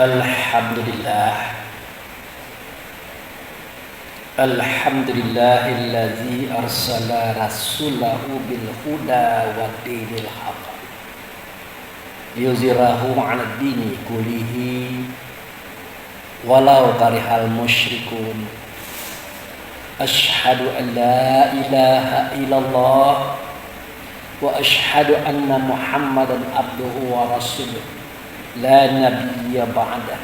Alhamdulillah. Alhamdulillahilladzi arsala rasulahu bil huda wa dinil haqq liyuzhirahu 'alad dini kullihi walau karihal musyrikun. Asyhadu an la ilaha illallah wa asyhadu anna Muhammadan abduhu wa rasuluh la nabiyya ba'dah.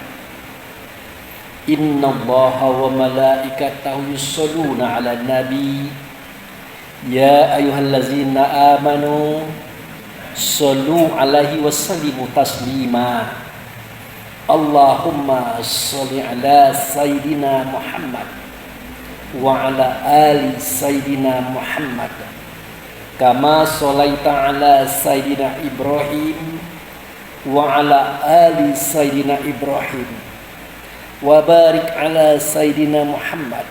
Inna Allaha wa malaikatahu yusholluna 'alan nabi ya ayyuhallazina amanu shollu 'alaihi wa sallimu taslima. Allahumma sholli 'ala sayyidina Muhammad wa 'ala ali sayyidina Muhammad kama sholaita 'ala sayyidina Ibrahim wa 'ala ali sayyidina Ibrahim wa barik 'ala sayyidina Muhammad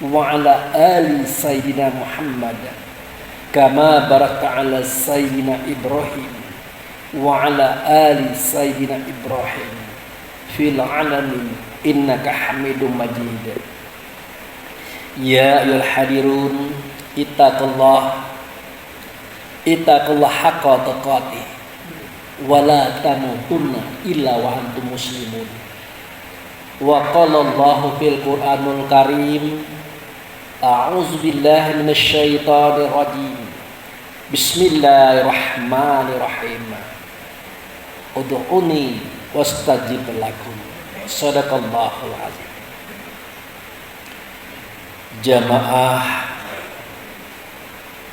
wa 'ala ali sayyidina Muhammad kama barakta 'ala sayyidina Ibrahim wa 'ala ali sayyidina Ibrahim fil 'alamin innaka Hamidum Majid. Ya ayyuhal hadirun ittaqullah haqqa tuqatih wa la tamutunna illa wa antum muslimun. Wa qala Allahu fil Qur'anul Karim a'udzu billahi minasy syaithanir rajim. Bismillahirrahmanirrahim. Ud'uni wastajib lakum. Shadaqallahul azim. Jamaah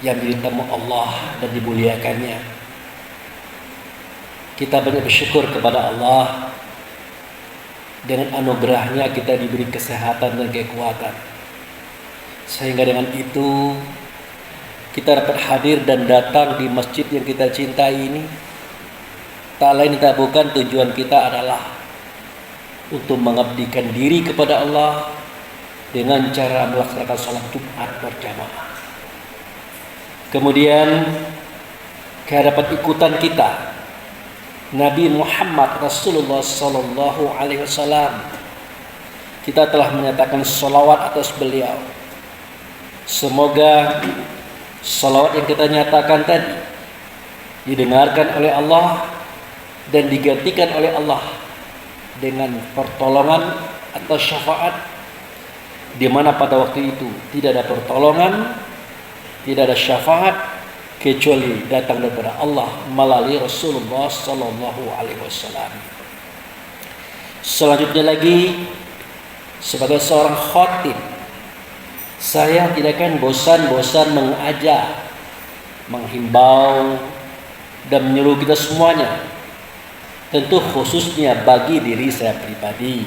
yang ditamu Allah dan dimuliakannya, kita banyak bersyukur kepada Allah. Dengan anugerahnya kita diberi kesehatan dan kekuatan, sehingga dengan itu kita dapat hadir dan datang di masjid yang kita cintai ini. Tak lain tak bukan tujuan kita adalah untuk mengabdikan diri kepada Allah dengan cara melaksanakan sholat Jumat berjamaah. Kemudian kehadapan ikutan kita Nabi Muhammad Rasulullah Sallallahu Alaihi Wasallam, kita telah menyatakan sholawat atas beliau. Semoga sholawat yang kita nyatakan tadi didengarkan oleh Allah dan digantikan oleh Allah dengan pertolongan atau syafaat, di mana pada waktu itu tidak ada pertolongan, tidak ada syafaat kecuali datang daripada Allah melalui Rasulullah Sallallahu Alaihi Wasallam. Selanjutnya lagi, sebagai seorang khatib, saya tidak akan bosan-bosan mengajak, menghimbau dan menyuruh kita semuanya, tentu khususnya bagi diri saya pribadi.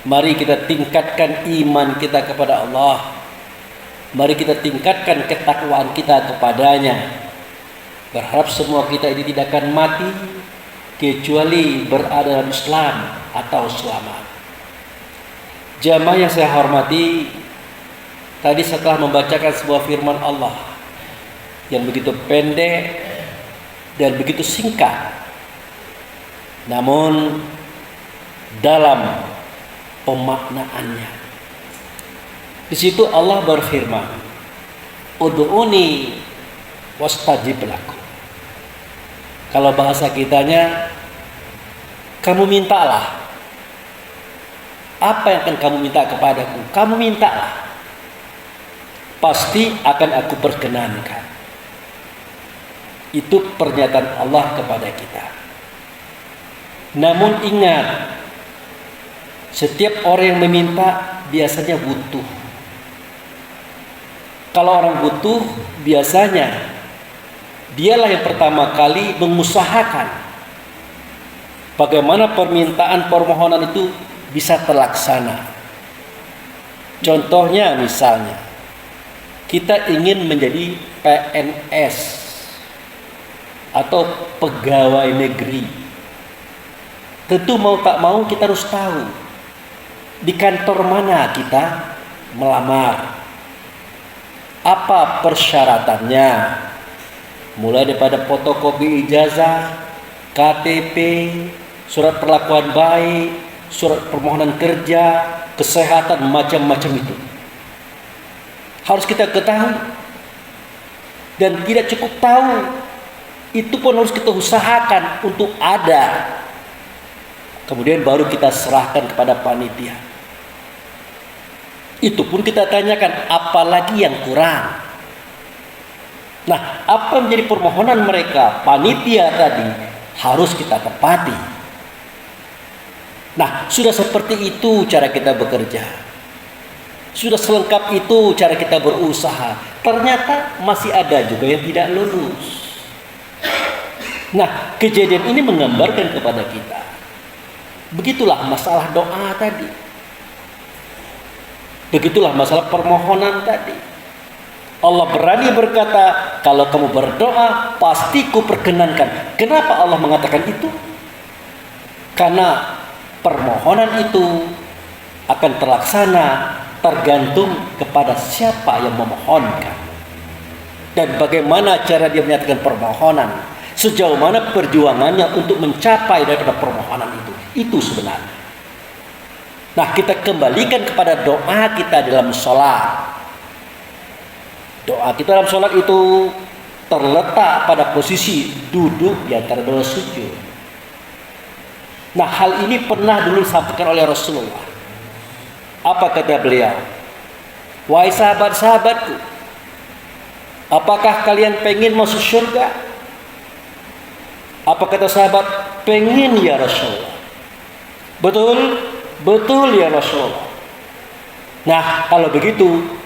Mari kita tingkatkan iman kita kepada Allah. Mari kita tingkatkan ketakwaan kita kepadanya. Berharap semua kita ini tidak akan mati kecuali berada dalam Islam atau selamat. Jamaah yang saya hormati, tadi setelah membacakan sebuah firman Allah yang begitu pendek dan begitu singkat, namun dalam pemaknaannya, di situ Allah berfirman, ud'uni wastajib lakum. Kalau bahasa kitanya, kamu mintalah. Apa yang akan kamu minta kepadaku? Kamu mintalah. Pasti akan aku perkenankan. Itu pernyataan Allah kepada kita. Namun ingat, setiap orang yang meminta biasanya butuh. Kalau orang butuh, biasanya dialah yang pertama kali mengusahakan bagaimana permintaan permohonan itu bisa terlaksana. Contohnya misalnya, kita ingin menjadi PNS atau pegawai negeri. Tentu mau tak mau kita harus tahu di kantor mana kita melamar, apa persyaratannya, mulai daripada fotokopi ijazah, KTP, surat perlakuan baik, surat permohonan kerja, kesehatan, macam-macam itu. Harus kita ketahui. Dan tidak cukup tahu, itu pun harus kita usahakan untuk ada. Kemudian baru kita serahkan kepada panitia. Itu pun kita tanyakan, apalagi yang kurang. Nah, apa menjadi permohonan mereka? Panitia tadi harus kita tepati. Nah, sudah seperti itu cara kita bekerja. Sudah selengkap itu cara kita berusaha. Ternyata masih ada juga yang tidak lulus. Nah, kejadian ini menggambarkan kepada kita. Begitulah masalah doa tadi. Begitulah masalah permohonan tadi. Allah berani berkata, kalau kamu berdoa, pasti kuperkenankan. Kenapa Allah mengatakan itu? Karena permohonan itu akan terlaksana tergantung kepada siapa yang memohonkan. Dan bagaimana cara dia menyatakan permohonan. Sejauh mana perjuangannya untuk mencapai daripada permohonan itu. Itu sebenarnya. Nah, kita kembalikan kepada doa kita dalam sholat. Doa kita dalam sholat itu terletak pada posisi duduk di antara dua sujud. Nah, hal ini pernah dulu disampaikan oleh Rasulullah. Apa kata beliau? Wahai sahabat-sahabatku, apakah kalian pengen masuk surga? Apa kata sahabat? Pengen ya Rasulullah. Betul? Betul ya Rasulullah. Nah, kalau begitu,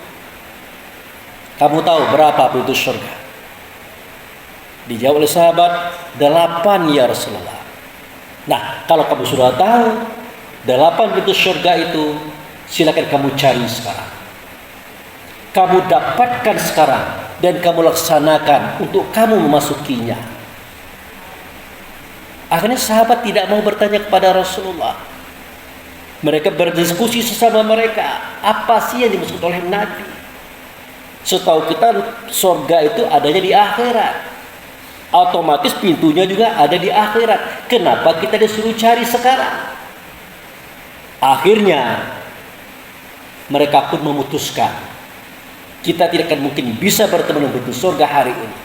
kamu tahu berapa pintu surga? Dijawab oleh sahabat, 8 ya Rasulullah. Nah, kalau kamu sudah tahu 8 pintu surga itu, silakan kamu cari sekarang. Kamu dapatkan sekarang dan kamu laksanakan untuk kamu memasukinya. Akhirnya sahabat tidak mau bertanya kepada Rasulullah. Mereka berdiskusi sesama mereka, apa sih yang dimaksud oleh Nabi? Setahu kita surga itu adanya di akhirat. Otomatis pintunya juga ada di akhirat. Kenapa kita disuruh cari sekarang? Akhirnya mereka pun memutuskan, kita tidak akan mungkin bisa bertemu dengan pintu surga hari ini.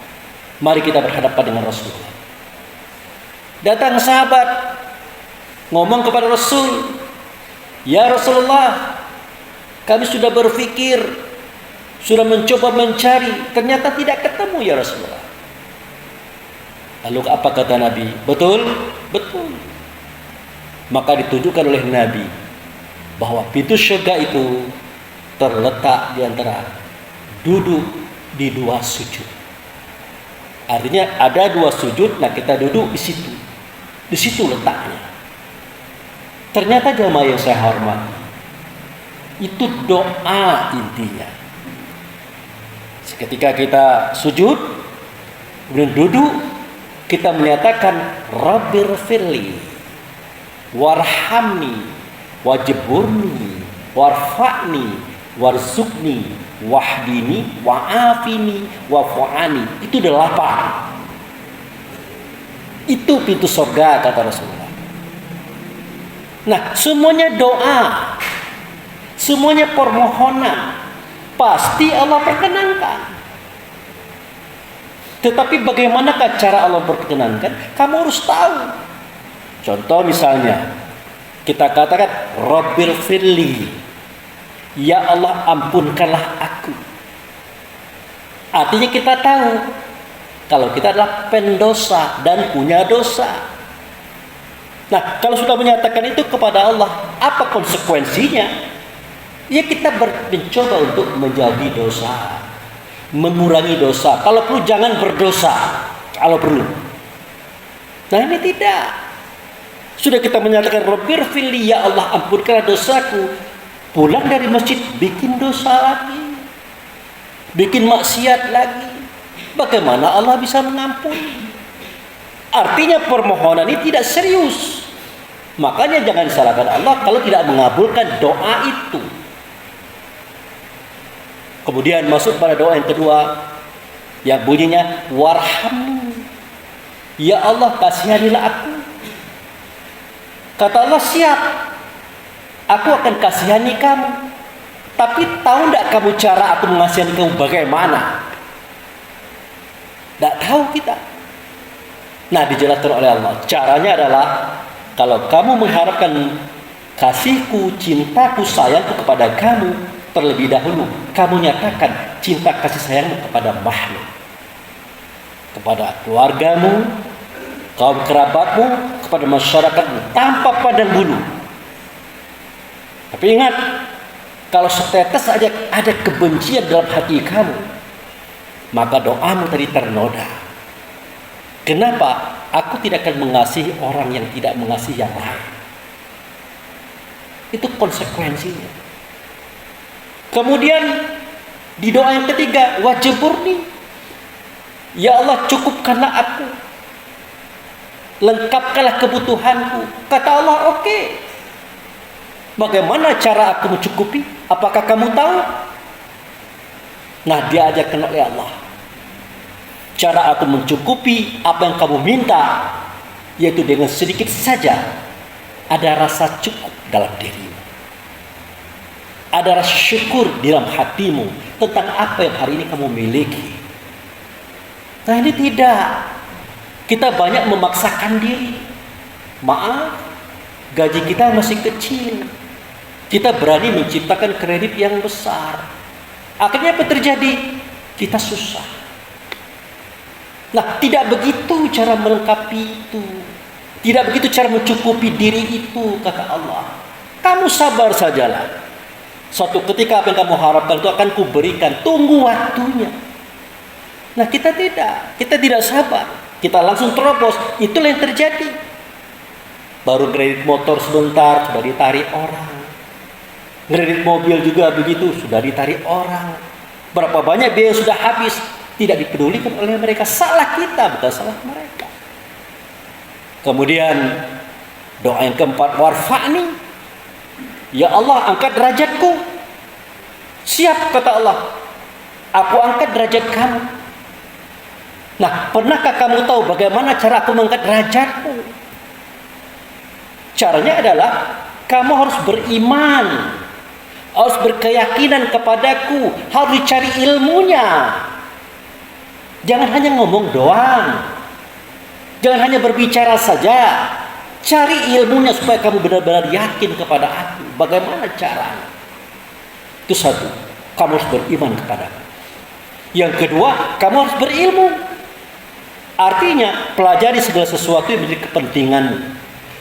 Mari kita berhadapan dengan Rasulullah. Datang sahabat ngomong kepada Rasul, ya Rasulullah, kami sudah berpikir, sudah mencoba mencari, ternyata tidak ketemu ya Rasulullah. Lalu apa kata Nabi? Betul? Betul. Maka ditunjukkan oleh Nabi bahwa pintu surga itu terletak di antara duduk di 2 sujud. Artinya ada 2 sujud, nah kita duduk di situ. Di situ letaknya. Ternyata jamaah yang saya hormati, itu doa intinya. Ketika kita sujud, kemudian duduk, kita menyatakan Rabbirfirli warhamni wajburni warfa'ni warzuqni wahdini wa'afini wa'fu'ani. Itu 8. Itu pintu surga kata Rasulullah. Nah, semuanya doa, semuanya permohonan, pasti Allah perkenankan. Tetapi bagaimanakah cara Allah perkenankan? Kamu harus tahu. Contoh misalnya, kita katakan Rabbil firli, ya Allah ampunkanlah aku. Artinya kita tahu kalau kita adalah pendosa dan punya dosa. Nah, kalau sudah menyatakan itu kepada Allah, apa konsekuensinya? Ya kita mencoba untuk menjauhi dosa, mengurangi dosa. Kalau perlu jangan berdosa, kalau perlu. Nah, ini tidak. Sudah kita menyatakan Rabbirfirli, ya Allah ampunkanlah dosaku. Pulang dari masjid bikin dosa lagi, bikin maksiat lagi. Bagaimana Allah bisa mengampuni? Artinya permohonan ini tidak serius. Makanya jangan salahkan Allah kalau tidak mengabulkan doa itu. Kemudian masuk pada doa yang kedua, yang bunyinya warhamni, ya Allah kasihanilah aku. Kata Allah, siap. Aku akan kasihani kamu. Tapi tahu tidak kamu cara aku mengasihani kamu bagaimana? Tidak tahu kita. Nah, dijelaskan oleh Allah. Caranya adalah kalau kamu mengharapkan kasihku, cintaku, sayangku kepada kamu, terlebih dahulu kamu nyatakan cinta kasih sayangmu kepada makhluk, kepada keluargamu, kaum kerabatmu, kepada masyarakatmu, tanpa pandang bulu. Tapi ingat, kalau setetes saja ada kebencian dalam hati kamu, maka doamu tadi ternoda. Kenapa? Aku tidak akan mengasihi orang yang tidak mengasihi yang lain. Itu konsekuensinya. Kemudian di doa yang ketiga, wajiburni. Ya Allah, cukupkanlah aku. Lengkapkanlah kebutuhanku. Kata Allah, oke. Bagaimana cara aku mencukupi? Apakah kamu tahu? Nah, diajarkan oleh Allah. Cara aku mencukupi apa yang kamu minta, yaitu dengan sedikit saja ada rasa cukup dalam dirimu. Ada rasa syukur di dalam hatimu tentang apa yang hari ini kamu miliki. Nah, ini tidak. Kita banyak memaksakan diri. Maaf, gaji kita masih kecil. Kita berani menciptakan kredit yang besar. Akhirnya apa terjadi? Kita susah. Nah, tidak begitu cara melengkapi itu. Tidak begitu cara mencukupi diri itu, kata Allah. Kamu sabar sajalah. Suatu ketika apa yang kamu harapkan itu akan kuberikan. Tunggu waktunya. Nah, kita tidak sabar. Kita langsung terobos. Itulah yang terjadi. Baru kredit motor sebentar sudah ditarik orang. Kredit mobil juga begitu, sudah ditarik orang. Berapa banyak biaya sudah habis, tidak dipedulikan oleh mereka. Salah kita, bukan salah mereka. Kemudian doa yang keempat, warfa'ni. Ya Allah, angkat derajatku. Siap, kata Allah. Aku angkat derajat kamu. Nah, pernahkah kamu tahu bagaimana cara aku mengangkat derajatmu? Caranya adalah kamu harus beriman, harus berkeyakinan kepadaku, harus dicari ilmunya. Jangan hanya ngomong doang, jangan hanya berbicara saja. Cari ilmunya supaya kamu benar-benar yakin kepada aku. Bagaimana caranya? Itu satu, kamu harus beriman kepadaku. Yang kedua, kamu harus berilmu. Artinya pelajari segala sesuatu yang menjadi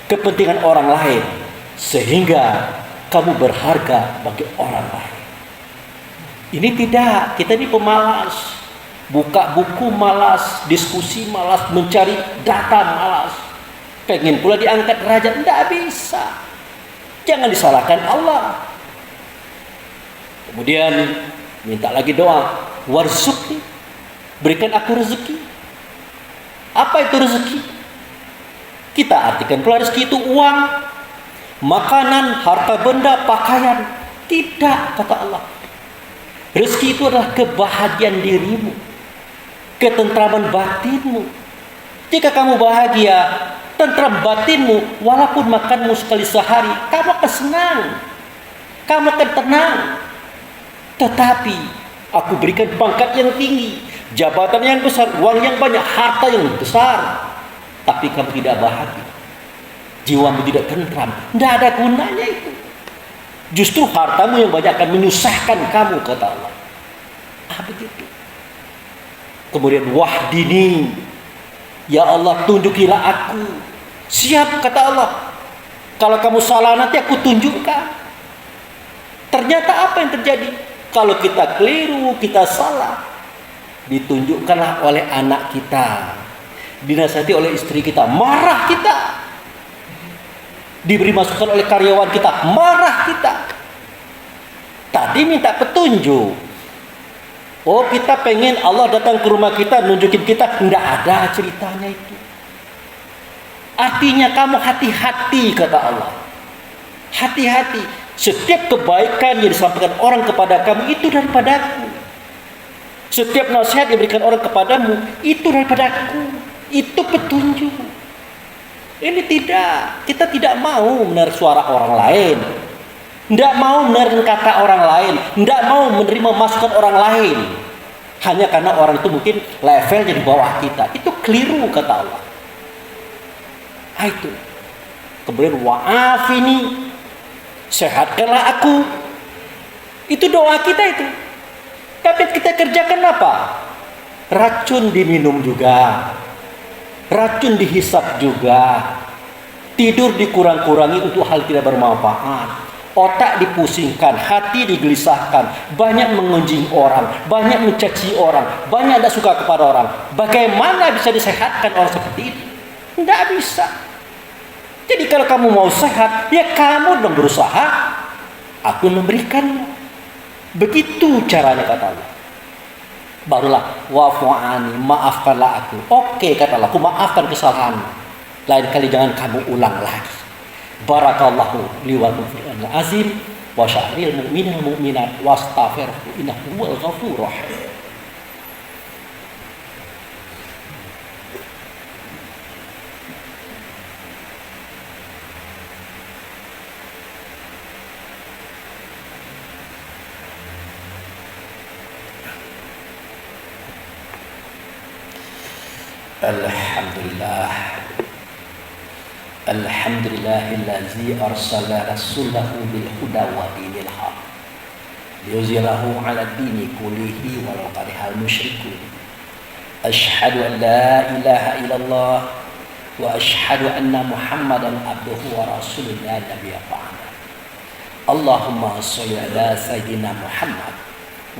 kepentingan orang lain, sehingga kamu berharga bagi orang lain. Ini tidak, kita ini pemalas. Buka buku malas, diskusi malas, mencari data malas. Pengen pula diangkat derajat, tidak bisa. Jangan disalahkan Allah. Kemudian minta lagi doa, warzuqni, berikan aku rezeki. Apa itu rezeki? Kita artikan pula rezeki itu uang, makanan, harta benda, pakaian. Tidak, kata Allah. Rezeki itu adalah kebahagiaan dirimu, ketentraman batinmu. Jika kamu bahagia, tentram batinmu, walaupun makanmu sekali sehari, kamu akan senang, kamu akan tenang. Tetapi aku berikan pangkat yang tinggi, jabatan yang besar, uang yang banyak, harta yang besar, tapi kamu tidak bahagia, jiwamu tidak tentram, tidak ada gunanya itu. Justru hartamu yang banyak akan menyusahkan kamu, kata Allah. Begitu. Kemudian wahdini, ya Allah, tunjukilah aku. Siap, kata Allah. Kalau kamu salah nanti aku tunjukkan. Ternyata apa yang terjadi? Kalau kita keliru, kita salah, ditunjukkanlah oleh anak kita, dinasihati oleh istri kita, marah kita, diberi masukan oleh karyawan kita, marah kita. Tadi minta petunjuk. Oh, kita pengen Allah datang ke rumah kita, nunjukin kita. Tidak ada ceritanya itu. Artinya kamu hati-hati, kata Allah. Hati-hati. Setiap kebaikan yang disampaikan orang kepada kamu itu daripadaku. Setiap nasihat yang diberikan orang kepadamu itu daripadaku. Itu petunjuk. Ini tidak. Kita tidak mau mendengar suara orang lain. Tidak mau mendengar kata orang lain. Tidak mau menerima masukan orang lain. Hanya karena orang itu mungkin levelnya di bawah kita. Itu keliru kata Allah. Itu. Kemudian wa'afini, sehatkanlah aku. Itu doa kita itu. Tapi kita kerjakan apa? Racun diminum juga. Racun dihisap juga. Tidur dikurang-kurangi untuk hal tidak bermanfaat. Otak dipusingkan, hati digelisahkan, banyak mengunjing orang, banyak mencaci orang, banyak tidak suka kepada orang. Bagaimana bisa disehatkan orang seperti itu? Tidak bisa. Jadi kalau kamu mau sehat, ya kamu dong berusaha. Aku memberikan. Begitu caranya kata Allah. Barulah wa'fu'ani, maafkanlah aku. Oke kata Allah, aku maafkan kesalahanmu. Lain kali jangan kamu ulang lagi. Barakallahu li wa lakum fil Qur'anil azim wa sya'ril mu'minil mu'minat wastaghfirhu innahu huwal ghafurur rahim. Alhamdulillah. Alhamdulillahillazi arsala rasulahu bil huda wa dinil haq liyuzhirahu 'ala dini kullihi walau karihal musyrikun. Asyhadu an la ilaha illallah wa asyhadu anna Muhammadan abduhu wa rasuluhu la nabiyya ba'da. Allahumma shalli ala sayyidina Muhammad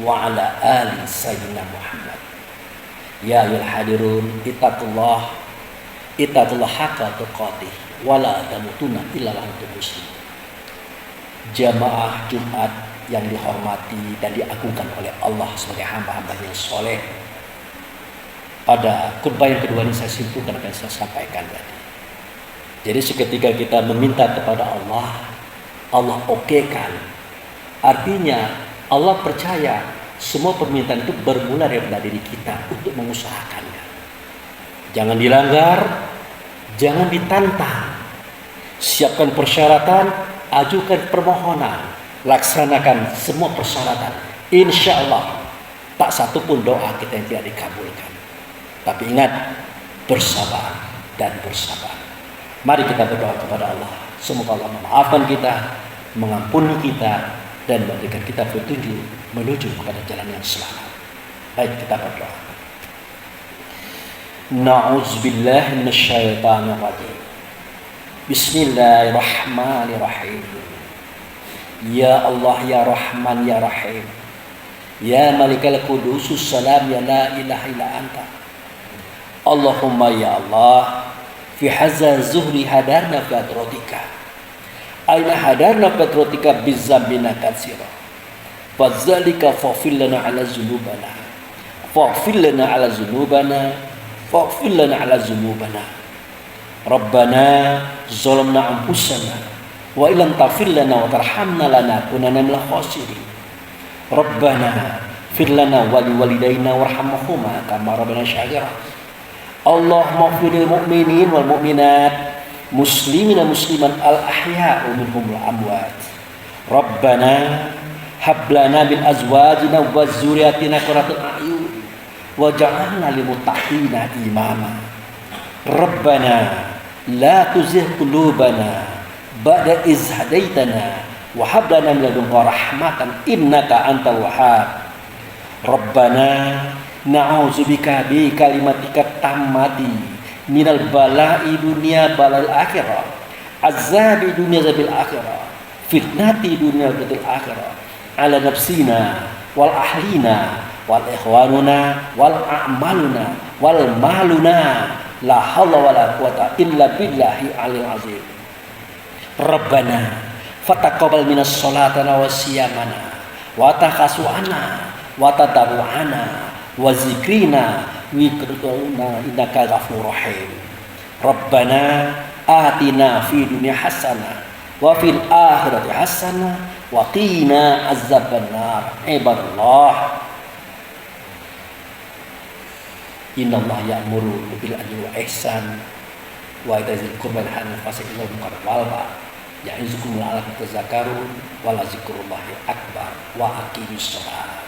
wa ala ali sayyidina Muhammad. Ya ayyuhal hadirun ittaqullah haqqa tuqatih wala tamutunna illa wa antum muslimun. Jamaah Jumat yang dihormati dan diagungkan oleh Allah sebagai hamba-hamba yang soleh. Pada khutbah yang kedua ini saya simpulkan apa yang saya sampaikan tadi. Jadi seketika kita meminta kepada Allah, Allah okekan. Artinya Allah percaya semua permintaan itu bermula dari diri kita untuk mengusahakannya. Jangan dilanggar, jangan ditantang. Siapkan persyaratan, ajukan permohonan, laksanakan semua persyaratan. Insya Allah tak satu pun doa kita yang tidak dikabulkan. Tapi ingat, bersabar dan bersabar. Mari kita berdoa kepada Allah. Semoga Allah memaafkan kita, mengampuni kita, dan memberikan kita petunjuk menuju kepada jalan yang selamat. Baik, kita berdoa. Na'udzubillahi minasyaitonir rajim. Bismillahirrahmanirrahim. Ya Allah, ya Rahman, ya Rahim. Ya Malikal Qudusus Salam, ya la ilaha illa anta. Allahumma ya Allah, fi hadza zuhri hadarna fi atratika. Aina hadarna fi atratika bizzambina katsira. Fadzalika faghfir lana ala dzunubana. Faghfir lana ala dzunubana. Faghfir lana ala dzunubana. Rabbana zalamna anfusana wa illam taghfir lana wa tarhamna lanakunanna minal khasirin. Rabbana fir lana wa liwalidayna warhamhuma kama rabbana syaghira. Allahumma ighfirlil mu'minin wal mu'minat muslimin wa muslimat al ahya'u minhum wal amwat. Rabbana hab lana min azwajina wa dzurriyyatina qurrata a'yun waj'alna lil muttaqina imama. Rabbana la tuzigh qulubana ba'da idh hadaitana wa hab lana min ladunka rahmatan innaka antal wahhab. Rabbana na'udzubika bi kalimatika tammati minal bala'i dunya balal akhirah azabi dunya zabil akhirah fitnati dunya zabil akhirah ala nafsina wal ahlina wal ikhwanuna wal a'maluna wal maluna la hawla wala quwata illa billahi alil azim. Rabbana fataqabbal minas sholatana wa siyamana wa takasu'ana wa tadarru'ana wa zikrina wikrina innaka ghafurur rahim. Rabbana atina fid dunya hasanah wa fil akhirati hasanah wa qina azabannar. Ibadallah, innallaha ya'muru bil adli wal ihsan wa itazil qurban han fasilul muqarrab walba ya'izukum la'allakum tadhakkarun wa la zikrullahi akbar wa aqimus shalah.